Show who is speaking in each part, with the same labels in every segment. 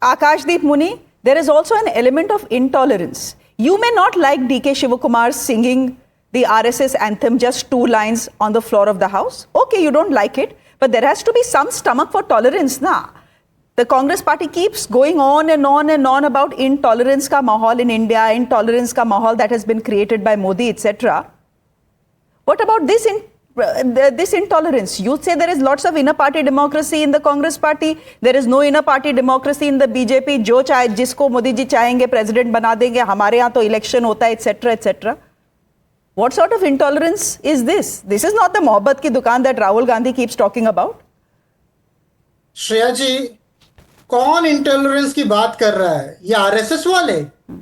Speaker 1: Akashdeep Muni, there is also an element of intolerance. You may not like D.K. Shivakumar singing the RSS anthem, just 2 lines on the floor of the house. Okay, you don't like it, but there has to be some stomach for tolerance, na? The Congress party keeps going on and on and on about intolerance ka mahal in India, intolerance ka mahal that has been created by Modi, etc. What about this intolerance? You say there is lots of inner party democracy in the Congress party. There is no inner party democracy in the BJP. जो चाहे जिसको मोदी जी चाहेंगे president बना देंगे. हमारे यहाँ तो election होता है, etc. etc. What sort of intolerance is this? This is not the मोहब्बत की दुकान that Rahul Gandhi keeps talking about.
Speaker 2: Shreya जी, कौन इंटॉलरेंस की बात कर रहा है? ये आरएसएस वाले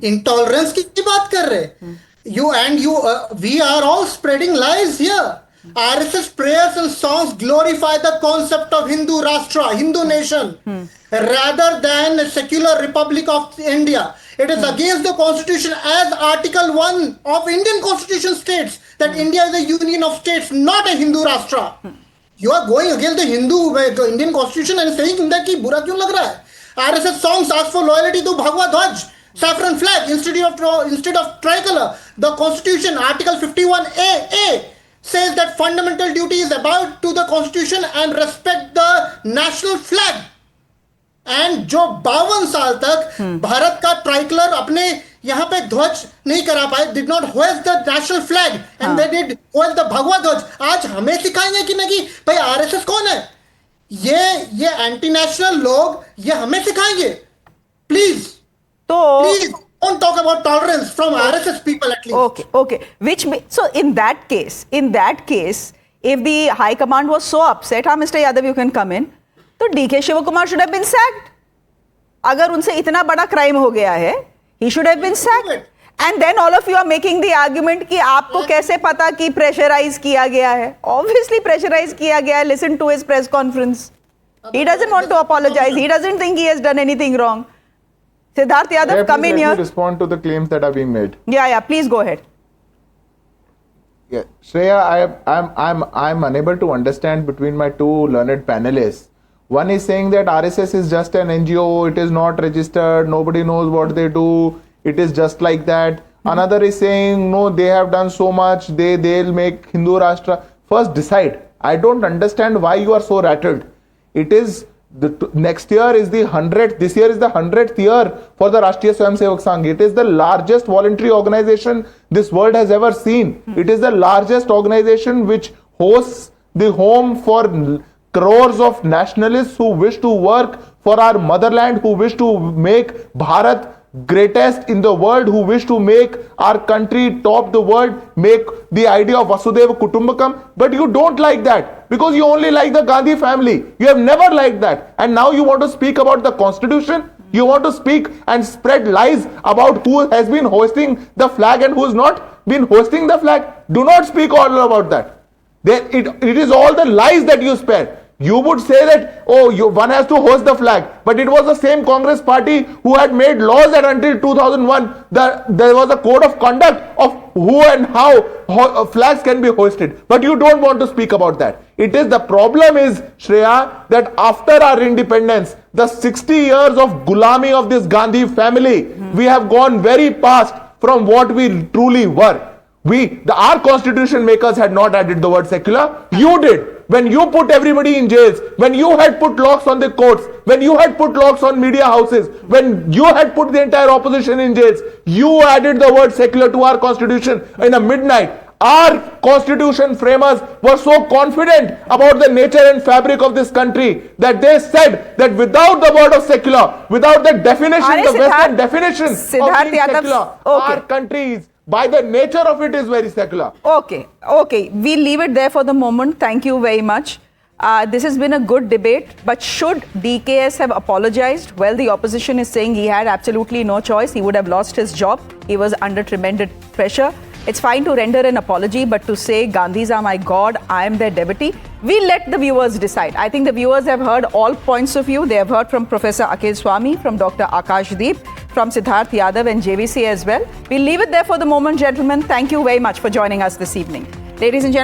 Speaker 2: इंटॉलरेंस की बात कर रहे हैं. We are all spreading lies here. RSS prayers and songs glorify the concept of Hindu Rashtra, Hindu nation, rather than a secular Republic of India. It is against the constitution, as Article 1 of Indian Constitution states that India is a union of states, not a Hindu Rashtra. You are going against the Indian Constitution and saying that ki bura kyun lag raha hai? RSS songs ask for loyalty to Bhagwa Dhwaj, saffron flag instead of tricolor. The Constitution, Article 51A says that fundamental duty is about to the Constitution and respect the national flag. And जो 52 साल तक भारत का tricolour अपने यहाँ पे ध्वज नहीं करा पाए, did not hoist the national flag and they did hoist the भगवा ध्वज. आज हमें सिखाएंगे कि नहीं भाई आरएसएस कौन है? ये एंटी नेशनल लोग ये हमें सिखाएंगे. Please don't talk about tolerance from RSS people at least.
Speaker 1: Okay. So in that case, if the High Command was so upset, Mr. Yadav, you can come in. तो D.K. Shivakumar should have been sacked. अगर उनसे इतना बड़ा crime हो गया है, he should have been sacked. And then all of you are making the argument कि आपको कैसे पता कि प्रेशराइज किया गया है? Obviously प्रेशराइज किया गया है. Listen to his press conference. He doesn't want to apologize. He doesn't think he has done anything wrong. Siddharth Yadav, come in here.
Speaker 3: Let me respond to the claims that are being made.
Speaker 1: Yeah, please go ahead.
Speaker 3: Yeah, Shreya, I'm unable to understand between my two learned panelists. One is saying that RSS is just an NGO, it is not registered, nobody knows what they do, it is just like that. Another is saying, no, they have done so much, they'll make Hindu Rashtra. First decide. I don't understand why you are so rattled. It is next year is the 100th, this year is the 100th year for the Rashtriya Swayamsevak Sangh. It is the largest voluntary organization this world has ever seen. It is the largest organization which hosts the home for crores of nationalists who wish to work for our motherland, who wish to make Bharat greatest in the world, who wish to make our country top the world, make the idea of Vasudhaiva Kutumbakam. But you don't like that because you only like the Gandhi family. You have never liked that. And now you want to speak about the constitution. You want to speak and spread lies about who has been hoisting the flag and who has not been hoisting the flag. Do not speak all about that. It is all the lies that you spare. You would say that, one has to hoist the flag. But it was the same Congress party who had made laws that until 2001, there was a code of conduct of who and how flags can be hoisted. But you don't want to speak about that. The problem is, Shreya, that after our independence, the 60 years of gulami of this Gandhi family, we have gone very past from what we truly were. Our constitution makers had not added the word secular. You did. When you put everybody in jails, when you had put locks on the courts, when you had put locks on media houses, when you had put the entire opposition in jails, you added the word secular to our constitution in a midnight. Our constitution framers were so confident about the nature and fabric of this country that they said that without the word of secular, without the definition, the Western definition of being secular, our country is, by the nature of it, is very secular.
Speaker 1: Okay. We'll leave it there for the moment. Thank you very much. This has been a good debate, but should DKS have apologized? Well, the opposition is saying he had absolutely no choice. He would have lost his job. He was under tremendous pressure. It's fine to render an apology, but to say Gandhis are my God, I am their devotee, we'll let the viewers decide. I think the viewers have heard all points of view. They have heard from Professor Akhil Swami, from Dr. Akashdeep, from Siddharth Yadav and JVC as well. We'll leave it there for the moment, gentlemen. Thank you very much for joining us this evening. Ladies and gentlemen,